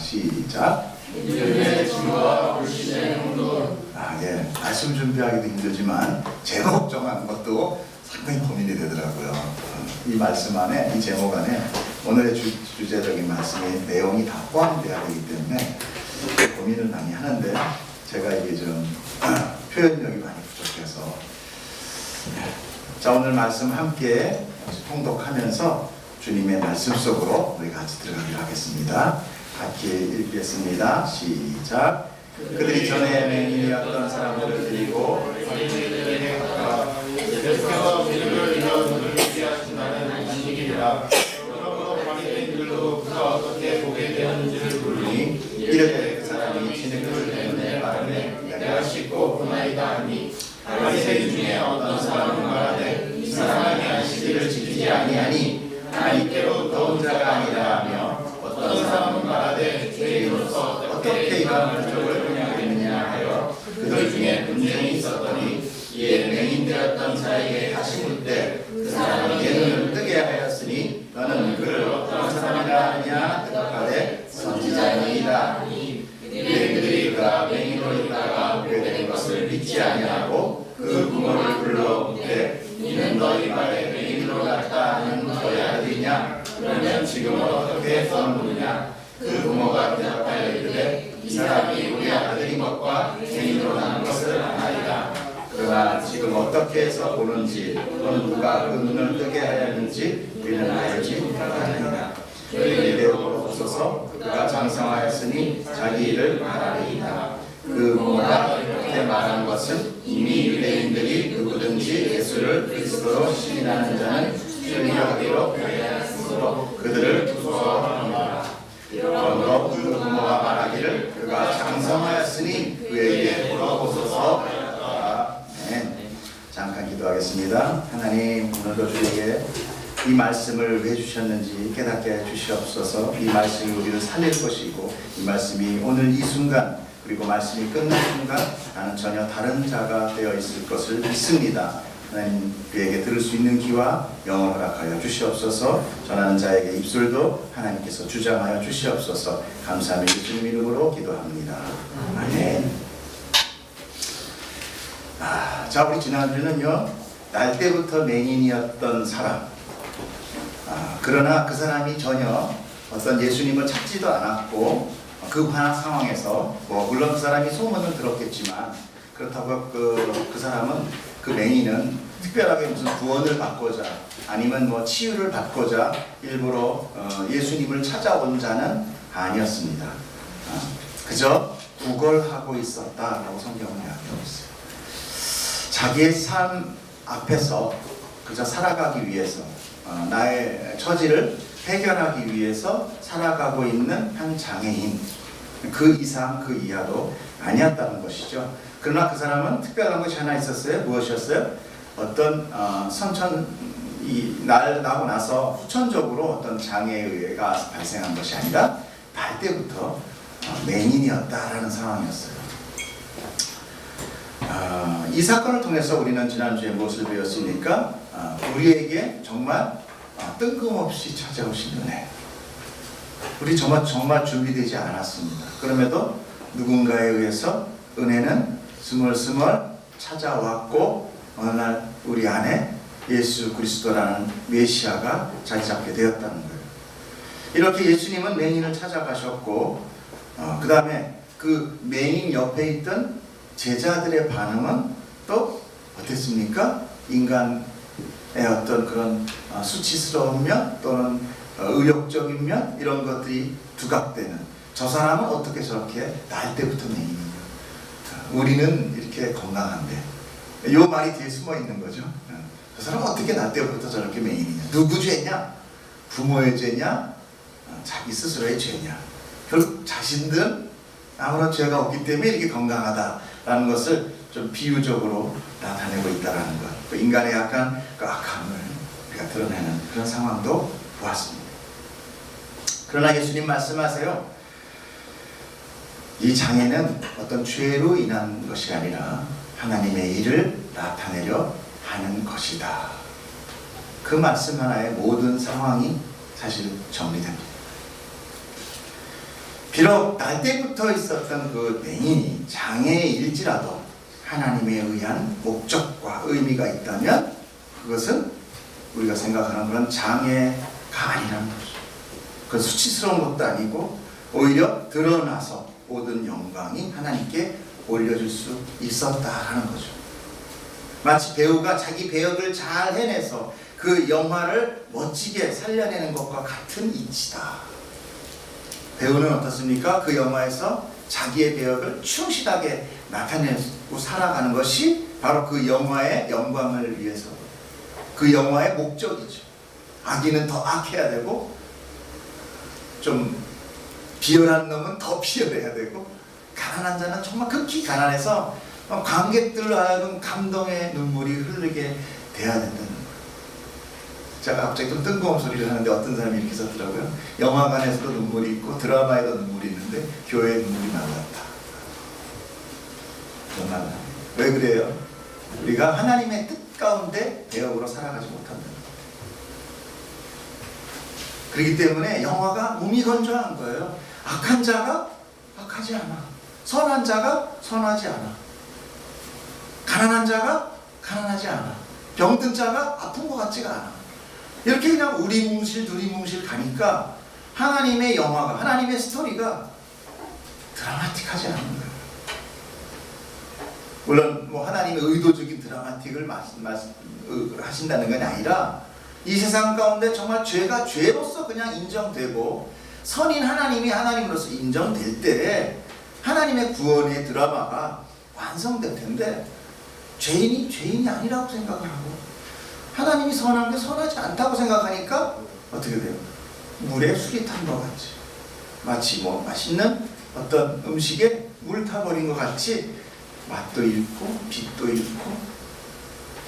시작. 믿음의 증거와 불신의 행동. 예. 말씀 준비하기도 힘들지만 제목 정하는 것도 상당히 고민이 되더라고요. 이 말씀 안에, 이 제목 안에 오늘의 주제적인 말씀의 내용이 다 포함되어야 되기 때문에 고민을 많이 하는데 제가 이게 좀 표현력이 많이 부족해서 자, 오늘 말씀 함께 통독하면서 주님의 말씀 속으로 우리 같이 들어가기로 하겠습니다. 같이 읽겠습니다. 시작. 그들이 전에 맹인이었던 사람들을 데리고 바리새인들에게 갔다가 예수께서 우리를 이런 눈을 뜨게 하신다는 안식일이라. 그러므로 바리새인들도 그가 어떻게 보게 되었는지를 물으니 이르되 그 사람이 진흙을 때문에 마르네 내가 씻고 보나이다 하니, 바리새인 중에 어떤 사람은 말하되 이 사람이 안식일을 지키지 아니하니 하나님께로 온 자가 아니라 하며, 어떤 사람은 말하되 죄인으로서 어떻게 이러한 부족을 행하겠느냐 하여 그들 중에 분쟁이 있었더니, 이에 맹인되었던 자에게 다시 묻되 그 사람이 내 눈을 뜨게 하였으니 너는 그를 어떤 사람이라 하느냐 대답하되 선지자니이다 하니, 그들이 그가 맹인으로 있다가 보게 된 것을 믿지 아니하고 그 부모를 불러 묻되 이는 너희 말에 맹인으로 났다 하는 너희 아들이냐? 그러면 지금 어떻게 써놓느냐? 그 부모가 대답하여 이르되 이 사람이 우리 아들인 것과 맹인으로 난 것을 아나이다. 그러나 지금 어떻게 해서 보는지 또는 누가 그 눈을 뜨게 하였는지 우리는 알지 못하나이다. 너희들이 배우고 보소서. 그가 장성하였으니 자기 일을 말하리이다. 그 부모가 이렇게 말한 것은 이미 유대인들이 누구든지 예수를 그리스도로 시인하는 자는 출리하기로 하였으므로 그들을 두서하노라. 그러므로 그 부모가 말하기를 그가 장성하였으니 그에게 물어보소서. 아멘. 잠깐 기도하겠습니다. 하나님, 오늘도 저에게 이 말씀을 왜 주셨는지 깨닫게 해 주시옵소서. 이 말씀이 우리를 살릴 것이고 이 말씀이 오늘 이 순간 그리고 말씀이 끝난 순간 나는 전혀 다른 자가 되어 있을 것을 믿습니다. 하나님, 그에게 들을 수 있는 귀와 영을 허락하여 주시옵소서. 전하는 자에게 입술도 하나님께서 주장하여 주시옵소서. 감사하며 예수님 이름으로 기도합니다. 아멘. 자, 우리 지난주는요, 날 때부터 맹인이었던 사람, 그러나 그 사람이 전혀 어떤 예수님을 찾지도 않았고 그 상황에서 물론 그 사람이 소문을 들었겠지만 그렇다고 그 사람은, 그 맹인은 특별하게 무슨 구원을 받고자 아니면 치유를 받고자 일부러 예수님을 찾아온 자는 아니었습니다. 그저 구걸하고 있었다라고 성경은 이야기하고 있어요. 자기의 삶 앞에서 그저 살아가기 위해서 나의 처지를 해결하기 위해서 살아가고 있는 한 장애인, 그 이상 그 이하도 아니었다는 것이죠. 그러나 그 사람은 특별한 것이 하나 있었어요. 무엇이었어요? 어떤 선천이 나고 나서 후천적으로 어떤 장애가 발생한 것이 아니라 날 때부터 맹인이었다라는 상황이었어요. 이 사건을 통해서 우리는 지난주에 무엇을 배웠습니까? 우리에게 정말 뜬금없이 찾아오신 은혜. 우리 정말 준비되지 않았습니다. 그럼에도 누군가에 의해서 은혜는 스멀스멀 찾아왔고 어느 날 우리 안에 예수 그리스도라는 메시아가 자리 잡게 되었다는 거예요. 이렇게 예수님은 맹인을 찾아가셨고 그 다음에 그 맹인 옆에 있던 제자들의 반응은 또 어땠습니까? 인간의 어떤 그런 수치스러운 면 또는 의욕적인 면 이런 것들이 두각되는, 저 사람은 어떻게 저렇게 날 때부터 맹인이냐, 우리는 이렇게 건강한데, 이 말이 뒤에 숨어 있는 거죠. 저 사람은 어떻게 날 때부터 저렇게 맹인이냐, 누구 죄냐, 부모의 죄냐, 자기 스스로의 죄냐, 결국 자신들은 아무런 죄가 없기 때문에 이렇게 건강하다라는 것을 좀 비유적으로 나타내고 있다는 것, 그 인간의 약간 그 악함을 우리가 드러내는 그런 상황도 보았습니다. 그러나 예수님 말씀하세요. 이 장애는 어떤 죄로 인한 것이 아니라 하나님의 일을 나타내려 하는 것이다. 그 말씀 하나에 모든 상황이 사실 정리됩니다. 비록 날 때부터 있었던 그 맹인이 장애일지라도 하나님에 의한 목적과 의미가 있다면 그것은 우리가 생각하는 그런 장애가 아니라는 거죠. 그 수치스러운 것도 아니고 오히려 드러나서 모든 영광이 하나님께 올려줄 수 있었다라는 거죠. 마치 배우가 자기 배역을 잘 해내서 그 영화를 멋지게 살려내는 것과 같은 이치다. 배우는 어떻습니까? 그 영화에서 자기의 배역을 충실하게 나타내고 살아가는 것이 바로 그 영화의 영광을 위해서 그 영화의 목적이죠. 악인은 더 악해야 되고 좀 비열한 놈은 더 비열해야 되고 가난한 자는 정말 극히 가난해서 관객들로 하여금 감동의 눈물이 흐르게 돼야 된다는 거예요. 제가 갑자기 좀 뜬금없는 소리를 하는데 어떤 사람이 이렇게 썼더라고요. 영화관에서도 눈물이 있고 드라마에도 눈물이 있는데 교회에 눈물이 나왔다. 정말 왜 그래요? 우리가 하나님의 뜻 가운데 배역으로 살아가지 못한다. 그렇기 때문에 영화가 무미건조한 거예요. 악한 자가 악하지 않아. 선한 자가 선하지 않아. 가난한 자가 가난하지 않아. 병든 자가 아픈 것 같지가 않아. 이렇게 그냥 우리뭉실 두리뭉실 가니까 하나님의 영화가, 하나님의 스토리가 드라마틱하지 않은 거예요. 물론 뭐 하나님의 의도적인 드라마틱을 하신다는 건 아니라 이 세상 가운데 정말 죄가 죄로서 그냥 인정되고 선인 하나님이 하나님으로서 인정될 때 하나님의 구원의 드라마가 완성될 텐데 죄인이 죄인이 아니라고 생각을 하고 하나님이 선한 게 선하지 않다고 생각하니까 어떻게 돼요? 물에 술이 탄 것 같지. 마치 뭐 맛있는 어떤 음식에 물 타버린 것 같이 맛도 잃고 빛도 잃고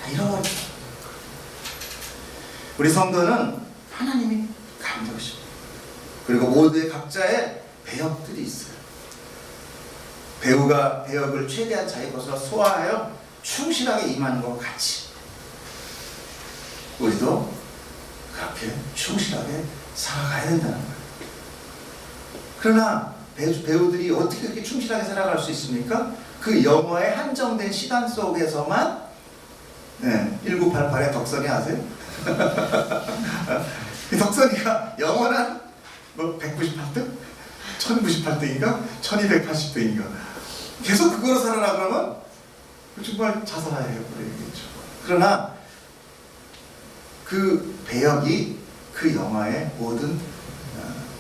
다 잃어버리죠. 우리 성도는 하나님이 감독이십니다. 그리고 모두의 각자의 배역들이 있어요. 배우가 배역을 최대한 자기 것으로 소화하여 충실하게 임하는 것 같이 우리도 그렇게 충실하게 살아가야 된다는 거예요. 그러나 배우들이 어떻게 그렇게 충실하게 살아갈 수 있습니까? 그 영화의 한정된 시간 속에서만 1988의 덕선이 아세요? 그 덕선이가 영원한 뭐 198등? 1098등인가? 1280등인가? 계속 그거로 살아라 그러면 정말 자살해야 버리겠죠. 그러나 그 배역이 그 영화의 모든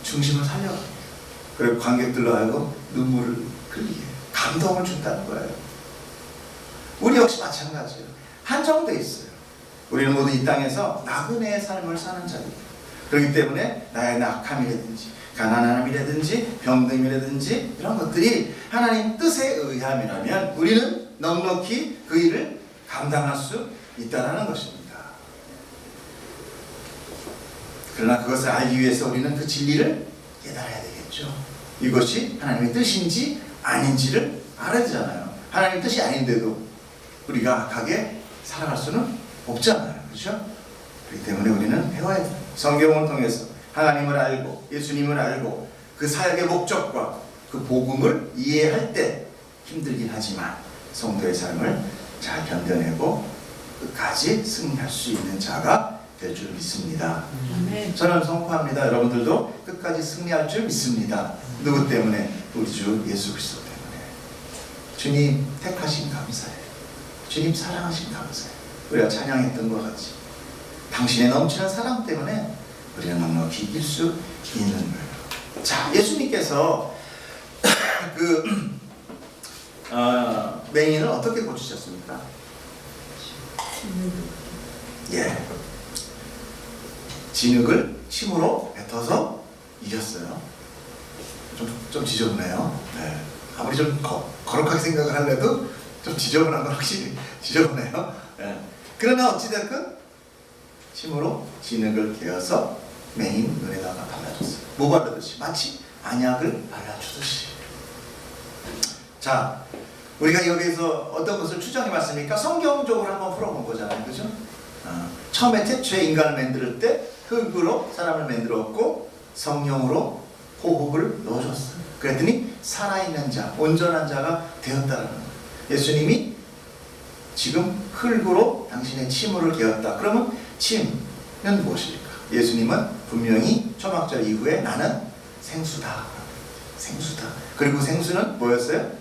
중심을 살려가요. 그리고 관객들로 하여금 눈물을 흘리게 감동을 준다는 거예요. 우리 역시 마찬가지예요. 한정돼 있어요. 우리는 모두 이 땅에서 나그네의 삶을 사는 자입니다. 그렇기 때문에 나의 낙함이라든지 가난함이라든지 병듦이라든지 이런 것들이 하나님 뜻에 의함이라면 우리는 넉넉히 그 일을 감당할 수 있다는 것입니다. 그러나 그것을 알기 위해서 우리는 그 진리를 깨달아야 되겠죠. 이것이 하나님의 뜻인지 아닌지를 알아야 되잖아요. 하나님의 뜻이 아닌데도 우리가 악하게 살아갈 수는 없잖아요. 그렇죠? 그렇기 때문에 우리는 배워야 돼요. 성경을 통해서 하나님을 알고 예수님을 알고 그 사역의 목적과 그 복음을 이해할 때 힘들긴 하지만 성도의 삶을 잘 견뎌내고 끝까지 승리할 수 있는 자가 될 줄 믿습니다. 저는 선포합니다. 여러분들도 끝까지 승리할 줄 믿습니다. 누구 때문에? 우리 주 예수 그리스도 때문에. 주님 택하신 감사해요. 주님 사랑하신 감사해요. 우리가 찬양했던 것 같이 당신의 넘치는 사랑 때문에 우리는 넉넉히 이길 수 있는 거예요. 자, 예수님께서 그 맹인을 어떻게 고치셨습니까? 예, 진흙을 침으로 뱉어서 이겼어요. 좀 지저분해요. 네. 아무리 좀 거룩하게 생각을 하려도 좀 지저분한 건 확실히 지저분해요. 네. 그러나 어찌됐든 침으로 진흙을 개어서 맹인 눈에다가 발라줬어요. 뭐 바르듯이? 마치 안약을 발라주듯이. 자, 우리가 여기서 어떤 것을 추정해 봤습니까? 성경적으로 한번 풀어본 거잖아요. 그죠? 처음에 태초에 인간을 만들 때 흙으로 사람을 만들었고 성령으로 호흡을 넣어줬어요. 그랬더니 살아있는 자, 온전한 자가 되었다라는 거예요. 예수님이 지금 흙으로 당신의 침울을 개었다. 그러면 침은 무엇일까? 예수님은 분명히 초막절 이후에 나는 생수다. 생수다. 그리고 생수는 뭐였어요?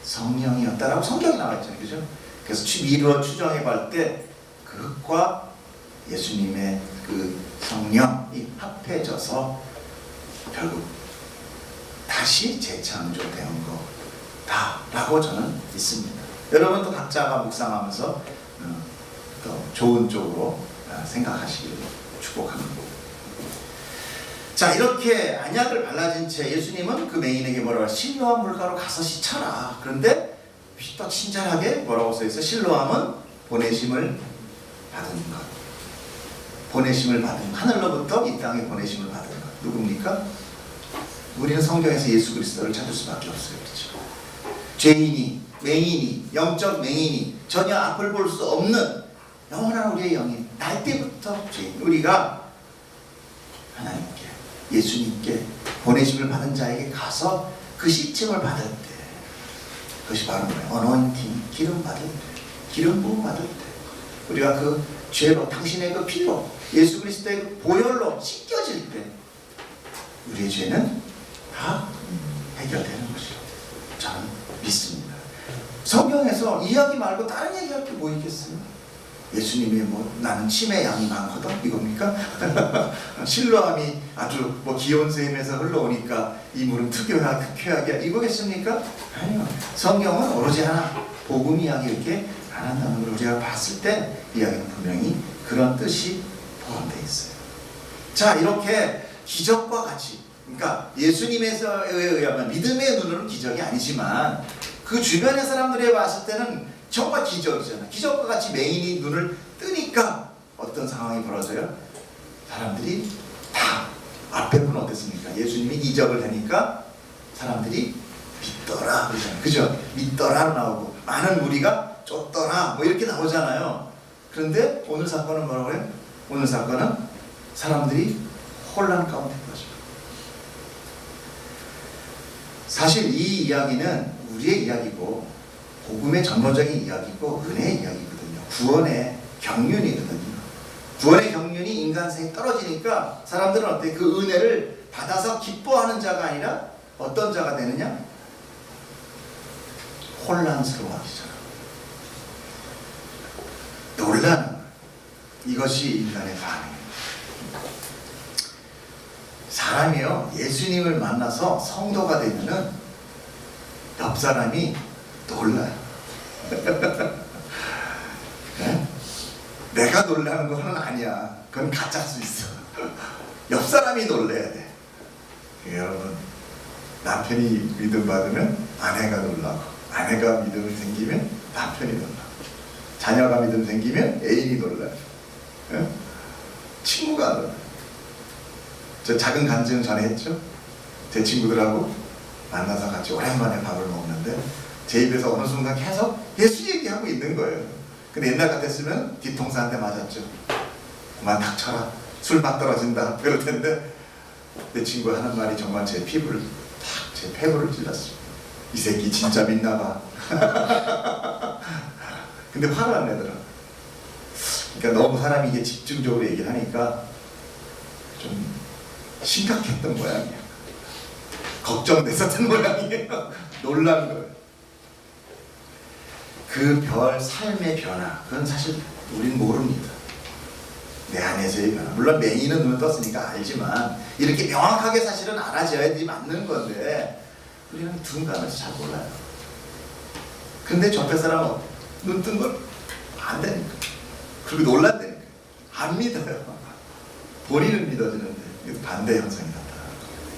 성령이었다라고 성경에 나와 있잖아요. 그죠? 그래서 미루어 추정해 볼 때 그 흙과 예수님의 그 성령이 합해져서 결국 다시 재창조된 거다라고 저는 믿습니다. 여러분도 각자가 묵상하면서 더 좋은 쪽으로 생각하시길 축복합니다. 자, 이렇게 안약을 발라진 채 예수님은 그 맹인에게 뭐라고 해요? 실로암 물가로 가서 씻어라. 그런데 또 친절하게 뭐라고 써있어요? 실로암은 보내심을 받은 것. 보내심을 받은 것. 하늘로부터 이 땅에 보내심을 받은 것. 누굽니까? 우리는 성경에서 예수 그리스도를 찾을 수밖에 없어요. 그렇죠? 죄인이, 맹인이, 영적 맹인이 전혀 앞을 볼 수 없는 영원한 우리의 영인, 날 때부터 죄인, 우리가 하나님께, 예수님께 보내심을 받은 자에게 가서 그 씻음을 받을 때, 그것이 바로 뭐예요? 어노인팅, 기름 받을 때, 기름 부음 받을 때, 우리가 그 죄로, 당신의 그 피로, 예수 그리스도의 그 보혈로 씻겨질 때 우리의 죄는 다 해결되는 것이요 저는 믿습니다. 성경에서 이야기 말고 다른 얘기할 게 뭐 있겠어요? 예수님이 뭐 나는 침의 양이 많거든 이겁니까? 실로암이 아주 뭐 기온 샘에서 흘러오니까 이 물은 특효약이야 이거겠습니까? 아니요. 성경은 오로지 하나 복음 이야기밖에 안 한다는 걸 우리가 봤을 때 이야기는 분명히 그런 뜻이 포함되어 있어요. 자, 이렇게 기적과 같이, 그러니까 예수님에 의하면 믿음의 눈으로는 기적이 아니지만 그 주변의 사람들이 봤을 때는 정말 기적이잖아요. 기적과 같이 맹인이 눈을 뜨니까 어떤 상황이 벌어져요? 사람들이 다 앞에 분 어땠습니까? 예수님이 이적을 하니까 사람들이 믿더라 그러잖아요. 그죠? 믿더라로 나오고 많은 무리가 쫓더라 뭐 이렇게 나오잖아요. 그런데 오늘 사건은 뭐라고 해요? 오늘 사건은 사람들이 혼란 가운데 빠져. 사실 이 이야기는 우리의 이야기고 복음의 전문적인 이야기고 은혜의 이야기거든요. 구원의 경륜이거든요. 구원의 경륜이 인간성이 떨어지니까 사람들은 어때? 그 은혜를 받아서 기뻐하는 자가 아니라 어떤 자가 되느냐? 혼란스러워하기 시작합니다. 놀라는 거예요. 이것이 인간의 반응입니다. 사람이요, 예수님을 만나서 성도가 되면은 옆 사람이 놀라요. 네? 내가 놀라는 건 아니야. 그건 가짜일 수 있어. 옆 사람이 놀래야 돼. 여러분, 남편이 믿음 받으면 아내가 놀라고, 아내가 믿음을 생기면 남편이 놀라고, 자녀가 믿음 생기면 애인이 놀라요. 네? 친구가 놀라요. 저 작은 간증 전에 했죠. 제 친구들하고 만나서 같이 오랜만에 밥을 먹는데 제 입에서 어느 순간 계속 예수 얘기하고 있는 거예요. 근데 옛날 같았으면 뒤통수 한 대 맞았죠. 그만 닥쳐라. 술 맛 떨어진다. 그럴 텐데 내 친구 하는 말이 정말 제 피부를 탁, 제 폐부를 찔렀어요. 이 새끼 진짜 믿나 봐. 근데 화를 안 내더라. 그러니까 너무 사람이 이게 집중적으로 얘기를 하니까 좀 심각했던 모양이야. 걱정됐었던 모양이에요. 놀란 거예요. 그 별 삶의 변화, 그건 사실 우린 모릅니다. 내 안에서의 변화. 물론 맹인은 눈을 떴으니까 알지만 이렇게 명확하게 사실은 알아져야지 맞는 건데 우리는 둔감해서 잘 몰라요. 근데 옆에 사람은 눈 뜬 걸 안 되니까, 그리고 놀란다니까, 안 믿어요. 본인은 믿어지는데 반대 현상이 나타나는 거예요.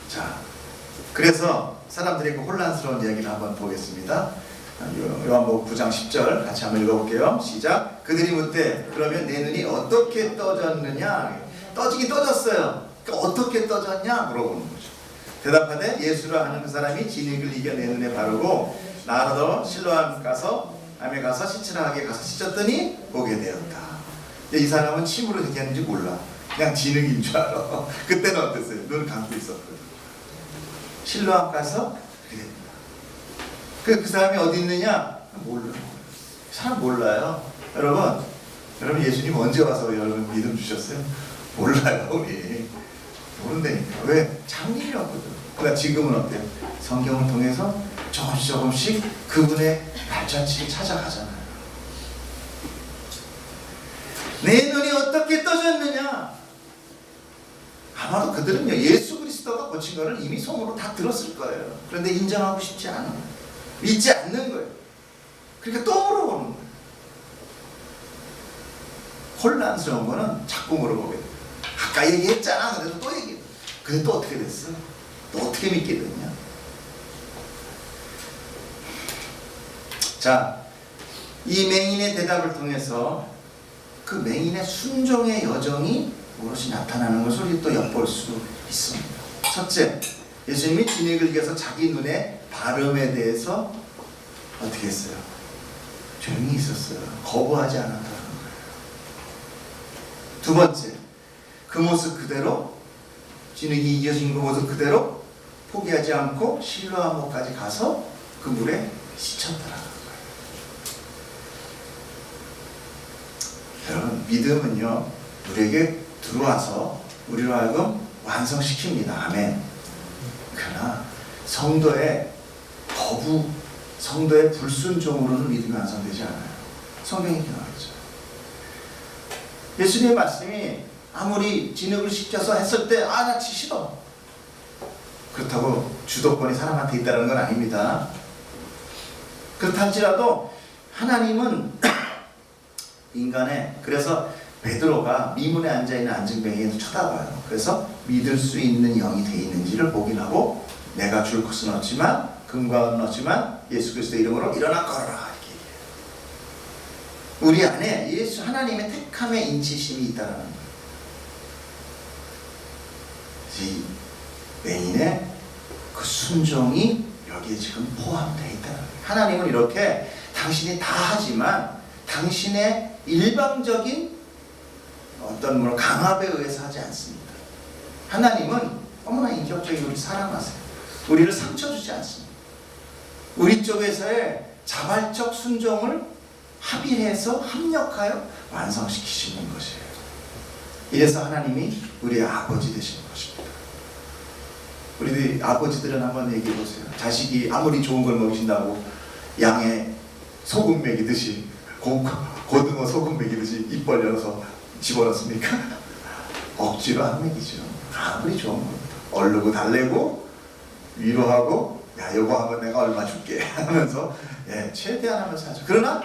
자, 그래서 사람들이 그 혼란스러운 이야기를 한번 보겠습니다. 요한복음 9장 10절 같이 한번 읽어볼게요. 시작. 그들이 묻되 그러면 내 눈이 어떻게 떠졌느냐? 떠지긴 떠졌어요. 그러니까 어떻게 떠졌냐? 물어보는 거죠. 대답하되 예수라 하는 그 사람이 진흙을 이겨 내 눈에 바르고 나로 실로암 암에 가서 씻으라 하게 가서 씻었더니 보게 되었다. 이 사람은 침으로 되게 하는지 몰라. 그냥 진흙인 줄 알아. 그때는 어땠어요? 눈 감고 있었거든. 실로암 가서 그렇게 됩니다. 그 사람이 어디 있느냐? 몰라요. 사람 몰라요. 여러분 예수님 언제 와서 여러분 믿음 주셨어요? 몰라요. 우리 모른다니까. 왜? 장님이었거든. 그러니까 지금은 어때요? 성경을 통해서 조금씩 그분의 발자취를 찾아가잖아요. 내 눈이 어떻게 떠졌느냐? 아마도 그들은요, 예수 그리스도가 고친 거를 이미 손으로 다 들었을 거예요. 그런데 인정하고 싶지 않은 거예요. 믿지 않는 거예요. 그러니까 또 물어보는 거예요. 혼란스러운 거는 자꾸 물어보게 돼요. 아까 얘기했잖아. 그래도 또 얘기해. 근데 또 어떻게 됐어? 또 어떻게 믿게 됐냐? 자, 이 맹인의 대답을 통해서 그 맹인의 순종의 여정이 무엇이 나타나는 것을 우리 또 엿볼 수 있습니다. 첫째, 예수님이 진흙을 이겨서 자기 눈의 발음에 대해서 어떻게 했어요? 조용히 있었어요. 거부하지 않았다는 거예요. 두 번째, 그 모습 그대로, 진흙이 이겨진 그 모습 그대로 포기하지 않고 실로암호까지 가서 그 물에 씻혔더라는 거예요. 여러분, 믿음은요, 우리에게 들어와서 우리로 하여금 완성시킵니다. 아멘. 그러나 성도의 거부, 성도의 불순종으로는 믿음이 완성되지 않아요. 성경에 이렇게 나와있죠. 예수님의 말씀이 아무리 진흙을 씻겨서 했을 때 나 싫어. 그렇다고 주도권이 사람한테 있다는 건 아닙니다. 그렇다 할지라도 하나님은 인간의, 그래서 베드로가 미문에 앉아있는 안증뱅이에도 쳐다봐요. 그래서 믿을 수 있는 영이 돼 있는지를 보기하고 내가 줄 것은 없지만 금과 은은 없지만 예수 그리스도의 이름으로 일어나 걸어라 이렇게 얘기해요. 우리 안에 예수 하나님의 택함의 인치심이 있다는 거예요. 이 맹인의 그 순종이 여기에 지금 포함되어 있다는 거예요. 하나님은 이렇게 당신이 다 하지만 당신의 일방적인 어떤 강압에 의해서 하지 않습니다. 하나님은 너무나 인격적인 우리 사랑하세요. 우리를 상처 주지 않습니다. 우리 쪽에서의 자발적 순종을 합의해서 합력하여 완성시키시는 것이에요. 이래서 하나님이 우리의 아버지 되시는 것입니다. 우리 아버지들은 한번 얘기해 보세요. 자식이 아무리 좋은 걸 먹이신다고 양에 소금 먹이듯이 고등어 소금 먹이듯이 입 벌려서 집어넣습니까? 억지로 안 먹이죠. 아무리 좋은 겁니다. 얼르고 달래고 위로하고 야 요거 하면 내가 얼마 줄게 하면서 최대한 하면서 하죠. 그러나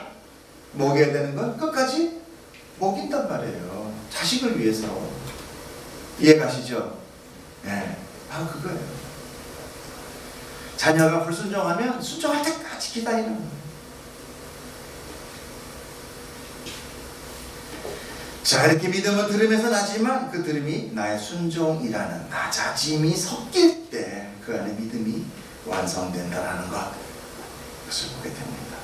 먹여야 되는 건 끝까지 먹인단 말이에요. 자식을 위해서. 이해 가시죠? 바로 그거예요. 자녀가 불순종하면 순종할 때까지 기다리는 거예요. 자, 이렇게 믿음은 들음에서 나지만 그 들음이 나의 순종이라는 낮아짐이 섞일 때 그 안에 믿음이 완성된다라는 것을 보게 됩니다.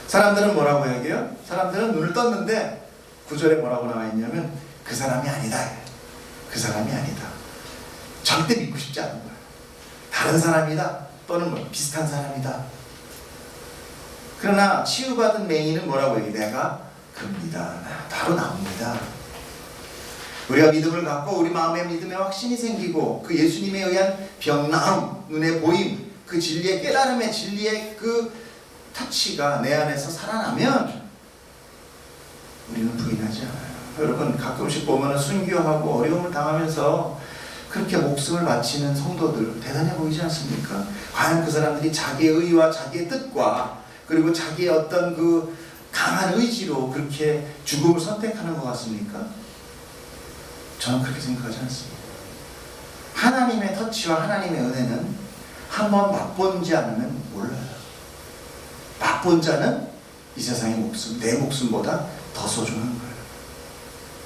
사람들은 뭐라고 얘기해요? 사람들은 눈을 떴는데 9절에 뭐라고 나와 있냐면 그 사람이 아니다. 그 사람이 아니다. 절대 믿고 싶지 않은 거예요. 다른 사람이다. 또는 뭐 비슷한 사람이다. 그러나 치유받은 맹인은 뭐라고 얘기해? 내가 그입니다. 바로 나옵니다. 우리가 믿음을 갖고 우리 마음에 믿음의 확신이 생기고 그 예수님에 의한 병나음, 눈에 보임, 그 진리의 깨달음의 진리의 그 터치가 내 안에서 살아나면 우리는 부인하지 않아요. 여러분 가끔씩 보면 순교하고 어려움을 당하면서 그렇게 목숨을 바치는 성도들 대단해 보이지 않습니까? 과연 그 사람들이 자기의 의와 자기의 뜻과 그리고 자기의 어떤 그 강한 의지로 그렇게 죽음을 선택하는 것 같습니까? 저는 그렇게 생각하지 않습니다. 하나님의 터치와 하나님의 은혜는 한번 맛본지 않으면 몰라요. 맛본 자는 이 세상의 목숨, 내 목숨보다 더 소중한 거예요.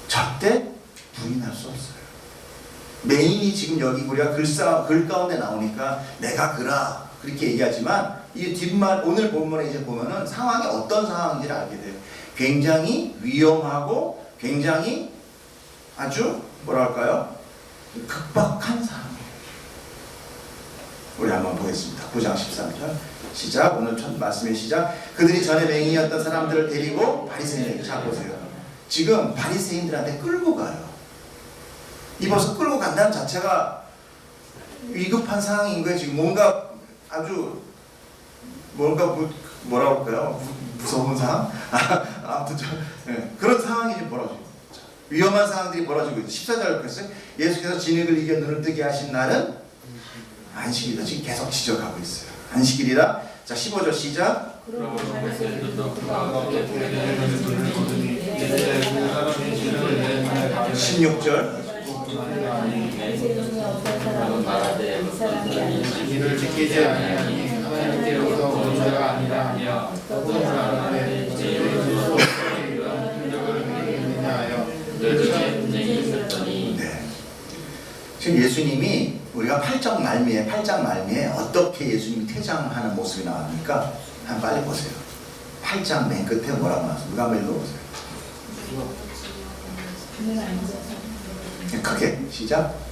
절대 부인할 수 없어요. 맹인이 지금 여기 우리가 글 가운데 나오니까 내가 그라 그렇게 얘기하지만 이 뒷말 오늘 본문에 이제 보면은 상황이 어떤 상황인지를 알게 돼요. 굉장히 위험하고 굉장히 아주 뭐라 할까요? 극박한 상황이에요. 우리 한번 보겠습니다. 9장 13절 시작. 오늘 첫 말씀의 시작. 그들이 전에 맹인이었던 사람들을 데리고 바리새인에게. 자 보세요. 지금 바리새인들한테 끌고 가요. 이 벌써 끌고 간다는 자체가 위급한 상황인 거예요. 지금 뭔가 아주 뭐라고 할까요? 무서운 상황? 아무튼 그런 상황이 지금 벌어지고 위험한 상황들이 벌어지고 있어요. 14절 그랬어요. 예수께서 진흙을 이겨 눈을 뜨게 하신 날은 안식일이다. 지금 계속 지적하고 있어요. 안식일이라. 자 15절 시작. 16절 이를 지키지 아니하니 하나님께로서 온 자가 아니라 하며 어떤 사람한테 죄를 수 없게 이런 흔적을 행했느냐 하여 분쟁이 있었더니. 네. 지금 예수님이 우리가 8장 말미에 어떻게 예수님이 퇴장하는 모습이 나옵니까? 한번 빨리 보세요. 8장 맨 끝에 뭐라고 나왔어요? 누가 한번 읽어보세요. 크게 시작.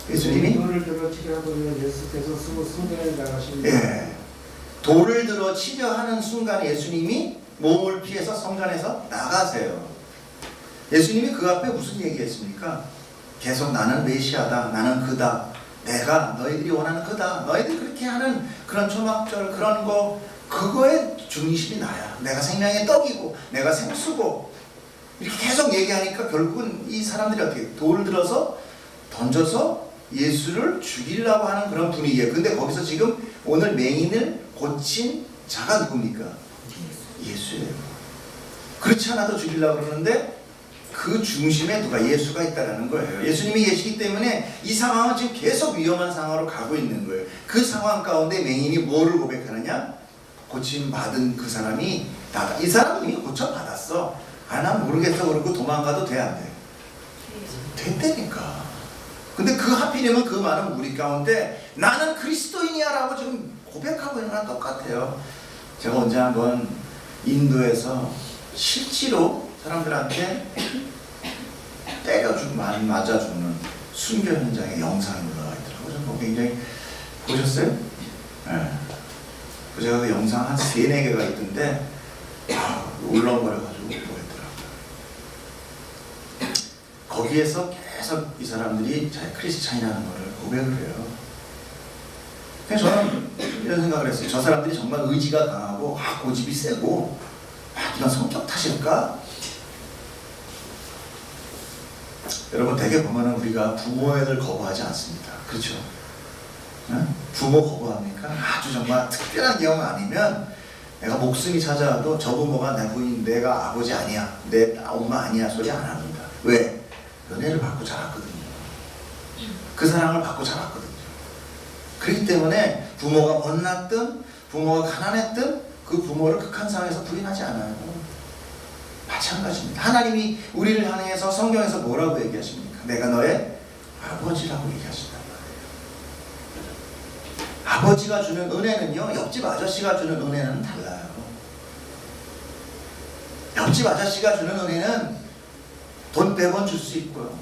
예수님이 돌을 들어 치려 하던 예수께서 성전에 나가신. 예, 돌을 들어 치려 하는 순간에 예수님이 몸을 피해서 성전에서 나가세요. 예수님이 그 앞에 무슨 얘기했습니까? 계속 나는 메시아다, 나는 그다, 내가 너희들이 원하는 그다, 너희들이 그렇게 하는 그런 초막절 그런 거, 그거의 중심이 나야. 내가 생명의 떡이고 내가 생수고, 이렇게 계속 얘기하니까 결국은 이 사람들이 어떻게 돌을 들어서 던져서 예수를 죽이려고 하는 그런 분위기예요. 근데 거기서 지금 오늘 맹인을 고친 자가 누굽니까? 예수예요. 그렇지 않아도 죽이려고 그러는데 그 중심에 누가? 예수가 있다는 거예요. 예수님이 계시기 때문에 이 상황은 지금 계속 위험한 상황으로 가고 있는 거예요. 그 상황 가운데 맹인이 뭐를 고백하느냐? 고침받은 그 사람이 나다. 이 사람은 이미 고쳐받았어. 아, 난 모르겠어. 그러고 도망가도 돼, 안 돼? 됐다니까. 근데 그 하필이면 그 많은 무리 가운데 나는 그리스도인이야 라고 지금 고백하고 있는 거랑 똑같아요. 제가 언제 한번 인도에서 실제로 사람들한테 때려 죽고 맞아 죽는 순교 현장의 영상이 올라와 있더라고요. 저는 굉장히 보셨어요? 네. 제가 그 영상 한 3-4개가 있던데 울렁거려가지고 보였더라고요. 거기에서 계속 이 사람들이 자기 크리스찬이라는 것을 고백을 해요. 그래서 저는 이런 생각을 했어요. 저 사람들이 정말 의지가 강하고 고집이 세고 이런 성격 탓일까? 여러분 되게 보면은 우리가 부모애를 거부하지 않습니다. 그렇죠? 응? 부모 거부합니까? 아주 정말 특별한 경우 아니면 내가 목숨이 찾아와도 저 부모가 내 부인, 내가 아버지 아니야, 내 엄마 아니야 소리 안 합니다. 왜? 은혜를 받고 자랐거든요. 그 사랑을 받고 자랐거든요. 그렇기 때문에 부모가 못났든 부모가 가난했든 그 부모를 극한 상황에서 부인하지 않아요. 마찬가지입니다. 하나님이 우리를 향해서 성경에서 뭐라고 얘기하십니까? 내가 너의 아버지라고 얘기하신단 말이에요. 아버지가 주는 은혜는요, 옆집 아저씨가 주는 은혜는 달라요. 옆집 아저씨가 주는 은혜는 돈 100원 줄 수 있고요,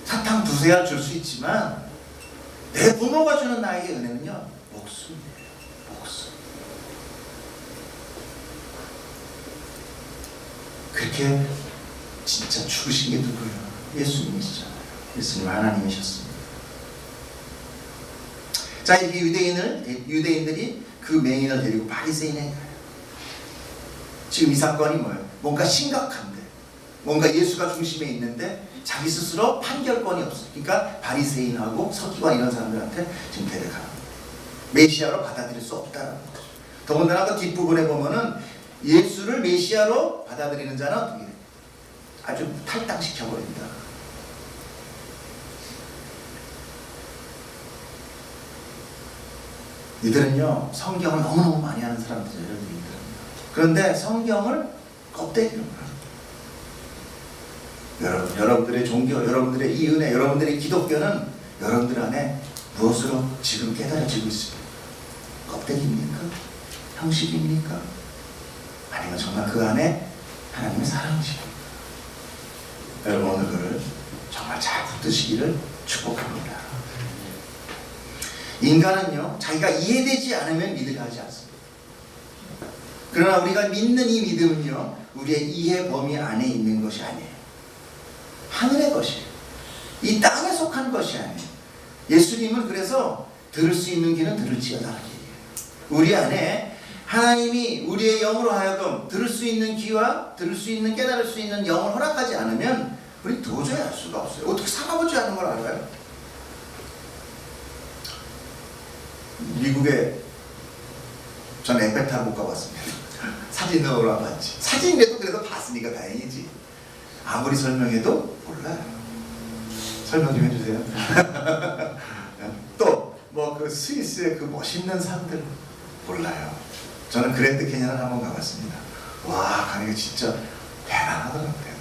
사탕 2-3알 줄 수 있지만 내 부모가 주는 나에게 은혜는요, 목숨이에요. 목숨. 그렇게 진짜 죽으신 게 누구예요? 예수님이시잖아요. 예수님 하나님이셨습니다. 자, 이렇게 유대인들이 그 맹인을 데리고 바리새인에 가요. 지금 이 사건이 뭐예요? 뭔가 심각한데, 뭔가 예수가 중심에 있는데 자기 스스로 판결권이 없어. 그러니까 바리새인하고 서기관 이런 사람들한테 지금 데려가는 거예요. 메시아로 받아들일 수 없다는 거죠. 더군다나 그 뒷부분에 보면은 예수를 메시아로 받아들이는 자는 어떻게 돼요? 아주 탈당시켜버립니다. 이들은요, 성경을 너무너무 많이 하는 사람들이에요. 그런데 성경을 껍데기로 합니다. 여러분들의 종교, 여러분들의 이 은혜, 여러분들의 기독교는 여러분들 안에 무엇으로 지금 깨달아지고 있습니까? 껍데기입니까? 형식입니까? 아니면 정말 그 안에 하나님의 사랑이십니까? 여러분 오늘 그를 정말 잘 붙드시기를 축복합니다. 인간은요, 자기가 이해되지 않으면 믿으려 하지 않습니다. 그러나 우리가 믿는 이 믿음은요, 우리의 이해 범위 안에 있는 것이 아니에요. 하늘의 것이에요. 이 땅에 속한 것이 아니에요. 예수님은 그래서 들을 수 있는 귀는 들을지어다라는 얘기예요. 우리 안에 하나님이 우리의 영으로 하여금 들을 수 있는 귀와 들을 수 있는 깨달을 수 있는 영을 허락하지 않으면 우리 도저히 알 수가 없어요. 어떻게 살아보지 않는 걸 알아요? 미국에 전 에펠탑 못 가봤습니다. 사진으로 봤지. 사진이라도 그래도 봤으니까 다행이지. 아무리 설명해도 몰라요. 설명 좀 해주세요. 또 뭐 그 스위스의 그 멋있는 산들 몰라요. 저는 그랜드 캐니언을 한번 가봤습니다. 와, 가니까 진짜 대단하더라고요. 대단해.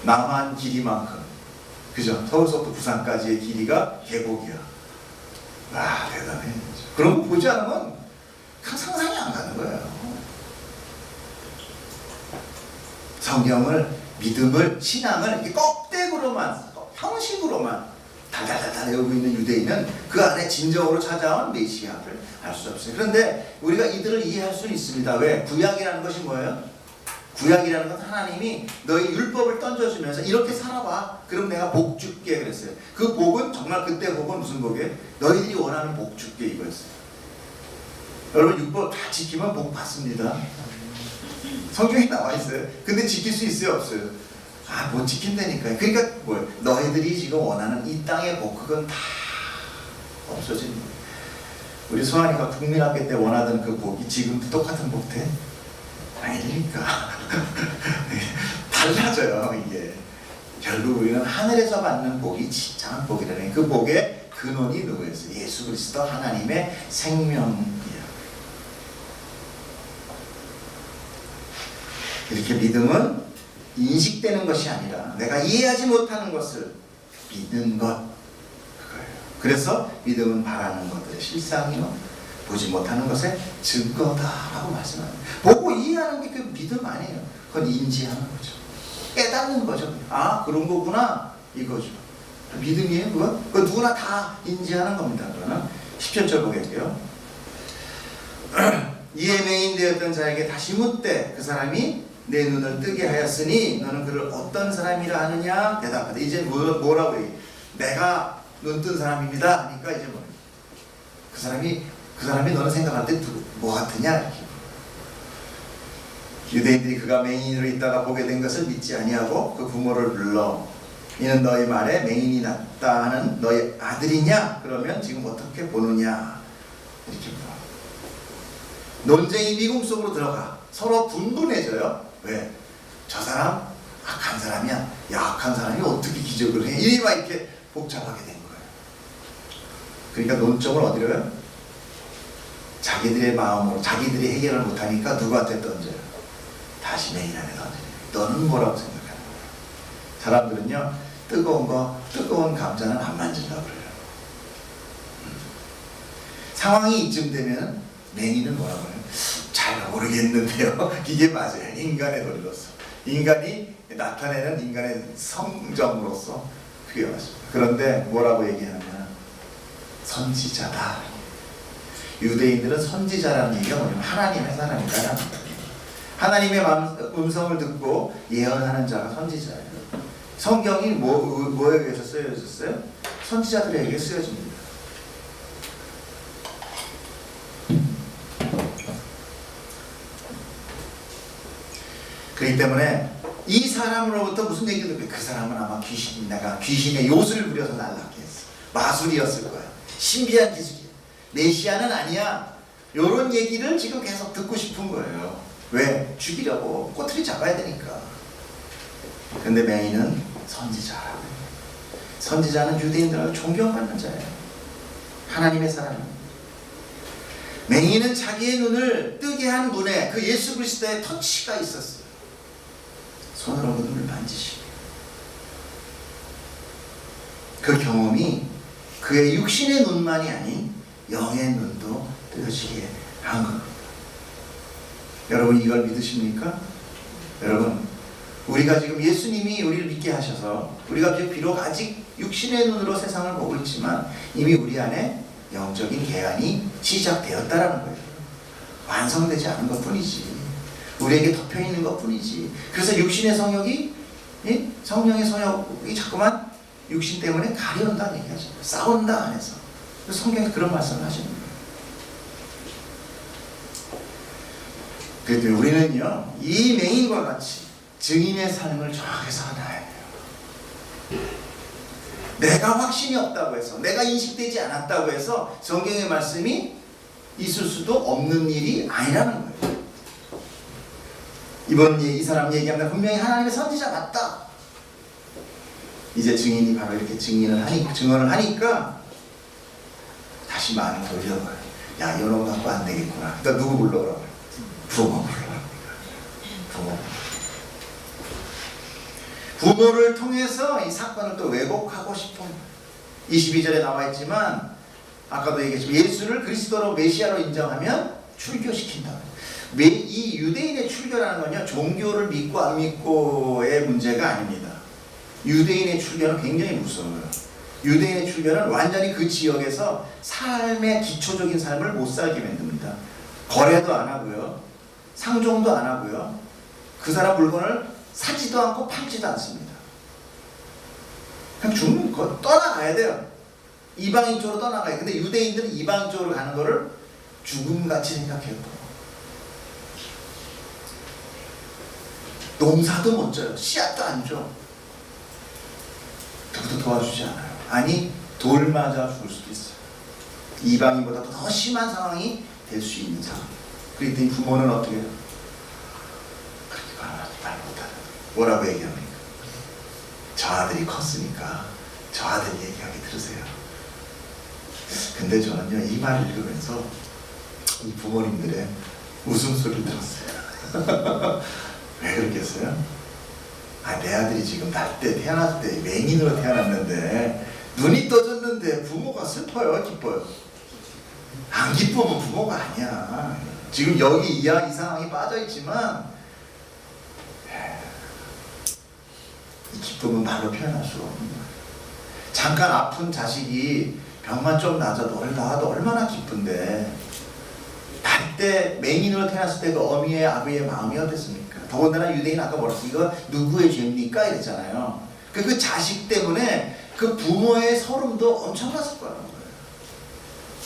남한 길이만큼, 그죠? 서울서부터 부산까지의 길이가 계곡이야. 와, 대단해. 그런 거 보지 않으면 상상이 안 가는 거예요. 성경을, 믿음을, 신앙을 이렇게 껍데기로만, 형식으로만 달달달달 외우고 있는 유대인은 그 안에 진정으로 찾아온 메시아를 알 수 없어요. 그런데 우리가 이들을 이해할 수는 있습니다. 왜? 구약이라는 것이 뭐예요? 구약이라는 건 하나님이 너희 율법을 던져주면서 이렇게 살아봐. 그럼 내가 복 줄게 그랬어요. 그 복은 정말 그때 복은 무슨 복이에요? 너희들이 원하는 복 줄게 이거였어요. 여러분 율법 다 지키면 복 받습니다. 성경에 나와 있어요. 근데 지킬 수 있어요? 없어요? 아, 못 지킨다니까요. 그러니까 뭐 너희들이 지금 원하는 이 땅의 복 그건 다 없어진 거예요. 우리 소환이가 국민학교 때 원하던 그 복이 지금도 똑같은 복 돼? 아니니까 달라져요. 이게 결국 우리는 하늘에서 받는 복이 진정한 복이라는 그 복의 근원이 누구였어요? 예수 그리스도 하나님의 생명이에요. 이렇게 믿음은 인식되는 것이 아니라 내가 이해하지 못하는 것을 믿는 것, 그거예요. 그래서 믿음은 바라는 것들의 실상이요 보지 못하는 것의 증거다라고 말씀합니다. 보고 이해하는 게 그 믿음 아니에요. 그건 인지하는 거죠. 깨닫는 거죠. 아, 그런 거구나 이거죠. 믿음이에요. 그거 누구나 다 인지하는 겁니다. 그러나 10절 보겠고요. 이에 맹인되었던 자에게 다시 묻되 그 사람이 내 눈을 뜨게 하였으니 너는 그를 어떤 사람이라 하느냐 대답하되 이제 뭐라고 얘기해? 내가 눈 뜬 사람입니다 하니까 이제 뭐 그 사람이 너는 생각할 때 뭐 같으냐 이렇게. 유대인들이 그가 맹인으로 있다가 보게 된 것을 믿지 아니하고 그 부모를 불러 이는 너희 말에 맹인이 났다는 너희 아들이냐? 그러면 지금 어떻게 보느냐 이렇게 물어. 논쟁이 미궁 속으로 들어가 서로 분분해져요. 왜? 저 사람 악한 사람이야. 야, 악한 사람이 어떻게 기적을 해? 이리만 이렇게 복잡하게 된 거예요. 그러니까 논점을 어디로 해요? 자기들의 마음으로 자기들이 해결을 못하니까 누구한테 던져요? 다시 맹인 안에 던져요. 너는 뭐라고 생각하는 거야? 사람들은요 뜨거운 감자는 안 만질라고 그래요. 상황이 이쯤 되면 맹인은 뭐라고 해요? 잘 모르겠는데요. 이게 맞아요. 인간의 도리로서. 인간이 나타내는 인간의 성정으로서 그게 맞습니다. 그런데 뭐라고 얘기하냐면 선지자다. 유대인들은 선지자라는 얘기가 뭐냐면 하나님의 사람이다라는 거예요. 하나님의 음성을 듣고 예언하는 자가 선지자예요. 성경이 뭐에 의해서 쓰여졌어요? 선지자들에게 쓰여집니다. 그렇기 때문에 이 사람으로부터 무슨 얘기를 듣고 그 사람은 아마 내가 귀신의 요술을 부려서 날라게 했어. 마술이었을 거야. 신비한 기술이야. 메시아는 아니야. 이런 얘기를 지금 계속 듣고 싶은 거예요. 왜? 죽이려고 꼬투리 잡아야 되니까. 근데 맹인은 선지자라고 해요. 선지자는 유대인들하고 존경받는 자예요. 하나님의 사람입니다. 맹인은 자기의 눈을 뜨게 한 분에 그 예수 그리스도의 터치가 있었어요. 손으로 그 눈을 만지시고 그 경험이 그의 육신의 눈만이 아닌 영의 눈도 뜨시게 한 겁니다. 여러분 이걸 믿으십니까? 여러분 우리가 지금 예수님이 우리를 믿게 하셔서 우리가 비록 아직 육신의 눈으로 세상을 보고 있지만 이미 우리 안에 영적인 개안이 시작되었다라는 거예요. 완성되지 않은 것뿐이지. 우리에게 덮여 있는 것뿐이지. 그래서 육신의 성욕이 성령의 성욕이 자꾸만 육신 때문에 가려온다는 얘기하죠. 싸운다 안에서. 그래서 성경에 그런 말씀을 하시는 거예요. 그래도 우리는요, 이 맹인과 같이 증인의 삶을 정확히 살아야 돼요. 내가 확신이 없다고 해서, 내가 인식되지 않았다고 해서 성경의 말씀이 있을 수도 없는 일이 아니라는 거예요. 이 사람 얘기합니다. 분명히 하나님의 선지자 맞다. 이제 증인이 바로 이렇게 증언을 하니까 다시 마음을 돌려봐요. 야, 이런 거 갖고 안 되겠구나. 그러니까 누구 불러오라고? 부모 불러오라고. 부모를 통해서 이 사건을 또 왜곡하고 싶은 22절에 나와 있지만 아까도 얘기했지만 예수를 그리스도로 메시아로 인정하면 출교시킨다. 이 유대인의 출교라는 건요, 종교를 믿고 안 믿고의 문제가 아닙니다. 유대인의 출교는 굉장히 무서워요. 유대인의 출교는 완전히 그 지역에서 삶의 기초적인 삶을 못 살게 만듭니다. 거래도 안 하고요, 상종도 안 하고요, 그 사람 물건을 사지도 않고 팔지도 않습니다. 그냥 떠나가야 돼요. 이방인 쪽으로 떠나가요. 근데 유대인들은 이방인 쪽으로 가는 거를 죽음같이 생각해요. 농사도 못 져요. 씨앗도 안 줘. 누구도 도와주지 않아요. 아니, 돌 맞아 죽을 수도 있어요. 이방인보다 더 심한 상황이 될 수 있는 상황. 그랬더니 부모는 어떻게 해요? 그렇게 말 못하는. 뭐라고 얘기합니까? 저 아들이 컸으니까 저 아들 얘기하게 들으세요. 근데 저는요, 이 말을 읽으면서 이 부모님들의 웃음소리를 들었어요. 왜 그렇겠어요? 내 아들이 지금 태어났을 때 맹인으로 태어났는데 눈이 떠졌는데 부모가 슬퍼요, 기뻐요? 안 기쁘면 부모가 아니야. 지금 여기 이 상황이 빠져있지만 이 기쁨은 말로 표현할 수가 없는 거예요. 잠깐 아픈 자식이 병만 좀 나아져도 얼마나 기쁜데 날 때 맹인으로 태어났을 때 그 어미의 아버지의 마음이 어땠습니까? 더군다나 유대인 아까 뭐랬어? 이거 누구의 죄입니까? 이랬잖아요. 그 자식 때문에 그 부모의 서름도 엄청났을 거라는 거예요.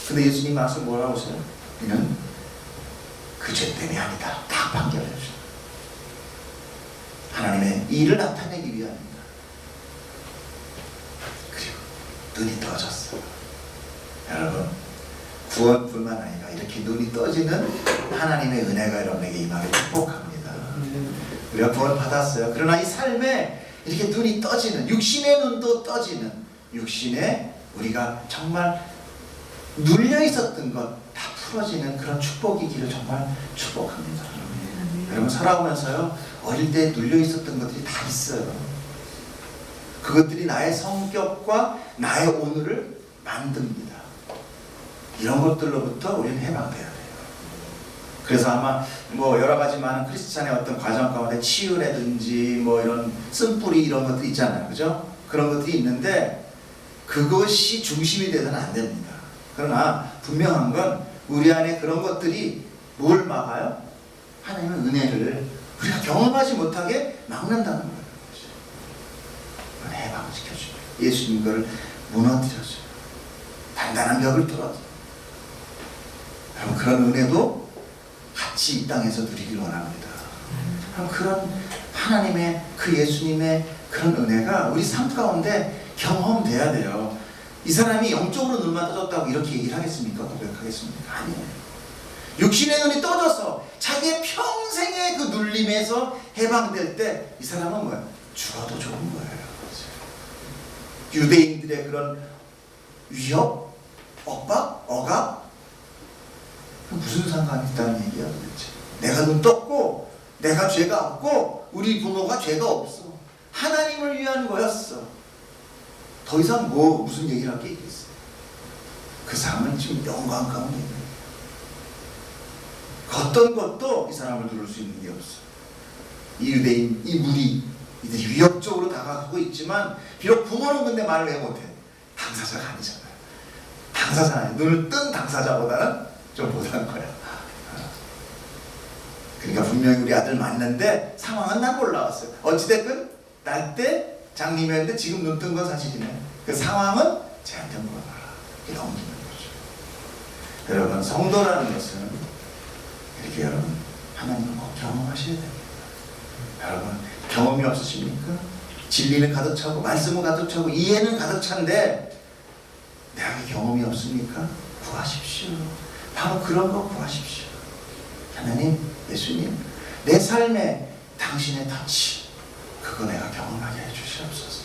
근데 예수님 말씀 뭐라고 하세요? 이는 그 죄 때문이 아니다. 딱 판결해 주셔요. 하나님의 일을 나타내기 위함입니다. 그리고 눈이 떠졌어요. 여러분, 구원뿐만 아니라 이렇게 눈이 떠지는 하나님의 은혜가 여러분에게 임하길 축복합니다. 우리가 구원 받았어요. 그러나 이 삶에 이렇게 눈이 떠지는, 육신의 눈도 떠지는, 육신에 우리가 정말 눌려 있었던 것 다 풀어지는 그런 축복이기를 정말 축복합니다. 여러분, 살아오면서요, 어릴 때 눌려 있었던 것들이 다 있어요. 그것들이 나의 성격과 나의 오늘을 만듭니다. 이런 것들로부터 우리는 해방돼야 돼요. 그래서 아마 여러 가지 많은 크리스찬의 어떤 과정 가운데 치유라든지 이런 쓴뿌리 이런 것들이 있잖아요. 그죠? 그런 것들이 있는데 그것이 중심이 되서는 안 됩니다. 그러나 분명한 건 우리 안에 그런 것들이 뭘 막아요? 하나님의 은혜를 우리가 경험하지 못하게 막는다는 거예요. 해방시켜줍니다. 예수님 그걸 무너뜨려줘요. 단단한 벽을 뚫어줘요. 여러분, 그런 은혜도 같이 이 땅에서 누리길 원합니다. 그럼 그런 하나님의 그 예수님의 그런 은혜가 우리 삶 가운데 경험돼야 돼요. 이 사람이 영적으로 눈만 떠졌다고 이렇게 얘기를 하겠습니까? 고백하겠습니까? 아니에요. 육신의 눈이 떠져서 자기의 평생의 그 눌림에서 해방될 때 이 사람은 뭐예요? 죽어도 좋은 거예요. 유대인들의 그런 위협, 억압, 억압, 무슨 상관이 있다는 얘기야 도대체. 내가 눈 떴고 내가 죄가 없고 우리 부모가 죄가 없어. 하나님을 위한 거였어. 더 이상 무슨 얘기를 할 게 있겠어요. 그 삶은 지금 영광 가운데 있는 거예요. 어떤 것도 이 사람을 누를 수 있는 게 없어. 이 유대인, 이 무리, 이들이 위협적으로 다가가고 있지만 비록 부모는 근데 말을 왜 못해? 당사자가 아니잖아요. 당사자는 아니에요. 눈을 뜬 당사자보다는 좀 못한 거야. 그러니까 분명히 우리 아들 맞는데 상황은 난 올라왔어요. 어찌됐든 날 때 장님이었는데 지금 눈 뜬 건 사실이네. 그 상황은 쟤한테 물어봐라. 이렇게 넘기는 거죠. 여러분, 성도라는 것은 이렇게 여러분 하나님을 꼭 경험하셔야 됩니다. 여러분, 경험이 없으십니까? 진리는 가득 차고 말씀은 가득 차고 이해는 가득 찬데 내가 경험이 없습니까? 구하십시오. 바로 그런 거 구하십시오. 하나님, 예수님, 내 삶에 당신의 터치, 그거 내가 경험하게 해주시옵소서.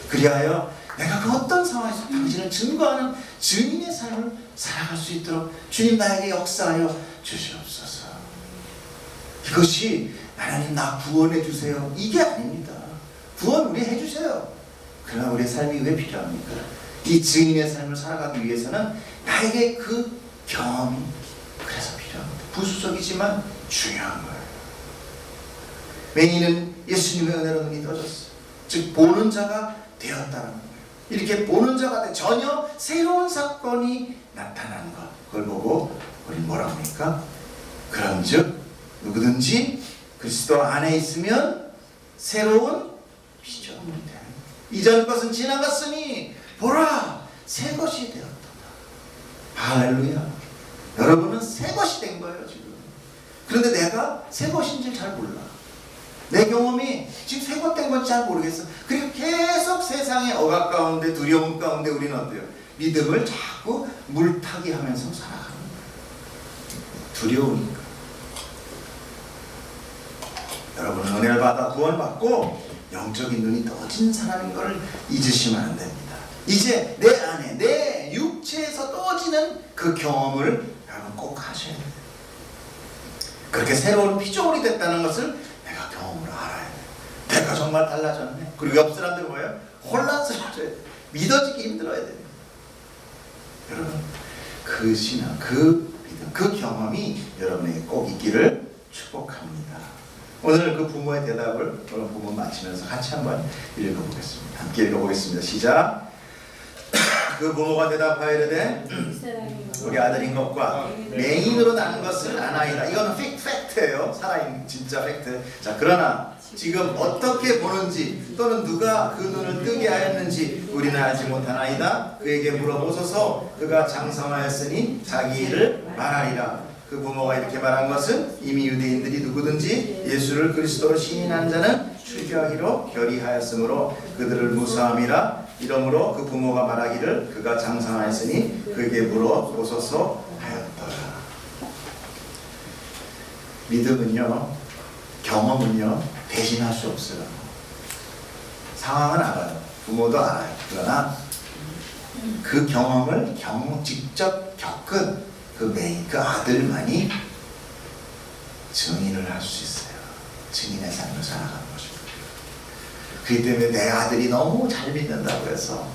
그리하여 내가 그 어떤 상황에서 당신을 증거하는 증인의 삶을 살아갈 수 있도록 주님 나에게 역사하여 주시옵소서. 이것이 하나님 나 구원해 주세요, 이게 아닙니다. 구원 우리 해주세요. 그러나 우리의 삶이 왜 필요합니까? 이 증인의 삶을 살아가기 위해서는 나에게 그 경험이 그래서 필요합니다. 부수적이지만 중요한 거예요. 맹인은 예수님의 은혜로 눈이 떠졌어요. 즉 보는 자가 되었다는 거예요. 이렇게 보는 자가 돼 전혀 새로운 사건이 나타난 것, 그걸 보고 우리는 뭐라고 합니까? 그런즉 누구든지 그리스도 안에 있으면 새로운 피조물이 돼. 이전 것은 지나갔으니 보라 새 것이 되었다. 할렐루야. 여러분은 새 것이 된 거예요 지금. 그런데 내가 새 것인지 잘 몰라. 내 경험이 지금 새 것 된 건지 잘 모르겠어. 그리고 계속 세상의 억압 가운데 두려움 가운데 우리는 어때요? 믿음을 자꾸 물타기 하면서 살아가는 거예요. 두려우니까. 여러분은 은혜를 받아 구원받고 영적인 눈이 떠진 사람인 것을 잊으시면 안 됩니다. 이제 내 안에 내 육체에서 떠지는 그 경험을 여러분 꼭 하셔야 돼요. 그렇게 새로운 피조물이 됐다는 것을 내가 경험으로 알아야 돼요. 내가 정말 달라졌네. 그리고 옆 사람들 뭐예요? 혼란스러워져야 돼요. 믿어지기 힘들어야 돼요. 여러분 그 신앙, 그 믿음, 그 경험이 여러분에게 꼭 있기를 축복합니다. 오늘 그 부모의 대답을 오늘 부모 마치면서 같이 한번 읽어보겠습니다. 함께 읽어보겠습니다. 시작. 그 부모가 대답하여 이르되 우리 아들인 것과 맹인으로 난 것을 아나이다. 이거는 팩트예요. 살아있는 진짜 팩트. 자, 그러나 지금 어떻게 보는지 또는 누가 그 눈을 뜨게 하였는지 우리는 알지 못하나이다. 그에게 물어보소서. 그가 장성하였으니 자기 일을 말하리라. 그 부모가 이렇게 말한 것은 이미 유대인들이 누구든지 예수를 그리스도로 시인한 자는 출교하기로 결의하였으므로 그들을 무사함이라. 이러므로 그 부모가 말하기를 그가 장성하였으니 그에게 물어보소서 하였더라. 믿음은요, 경험은요 대신할 수 없어요. 상황은 알아요. 부모도 알아요. 그러나 그 경험을 직접 겪은 그 아들만이 증인을 할 수 있어요. 증인의 삶을 살아가는 것입니다. 그렇기 때문에 내 아들이 너무 잘 믿는다고 해서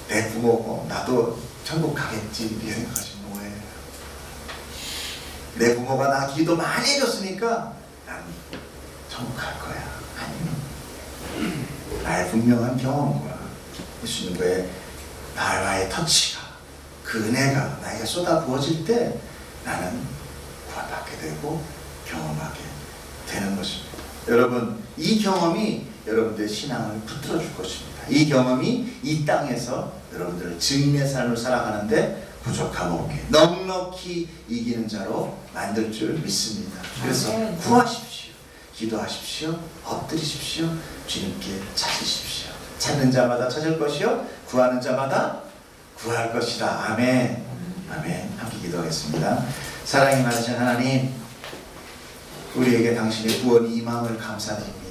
내 부모고 나도 천국 가겠지 이렇게 생각하시면 뭐예요? 내 부모가 나 기도 많이 해줬으니까 난 천국 갈 거야. 아니면 나의 분명한 경험과 예수님과의 나와의 터치가 그 은혜가 나에게 쏟아 부어질 때 나는 구원받게 되고 경험하게 되는 것입니다. 여러분 이 경험이 여러분들의 신앙을 붙들어 줄 것입니다. 이 경험이 이 땅에서 여러분들을 증인의 삶을 살아가는데 부족함 없게 넉넉히 이기는 자로 만들 줄 믿습니다. 그래서 구하십시오. 기도하십시오. 엎드리십시오. 주님께 찾으십시오. 찾는 자마다 찾을 것이요 구하는 자마다 구할 것이다. 아멘. 아멘. 함께 기도하겠습니다. 사랑이 많으신 하나님, 우리에게 당신의 구원이 임함을 감사드립니다.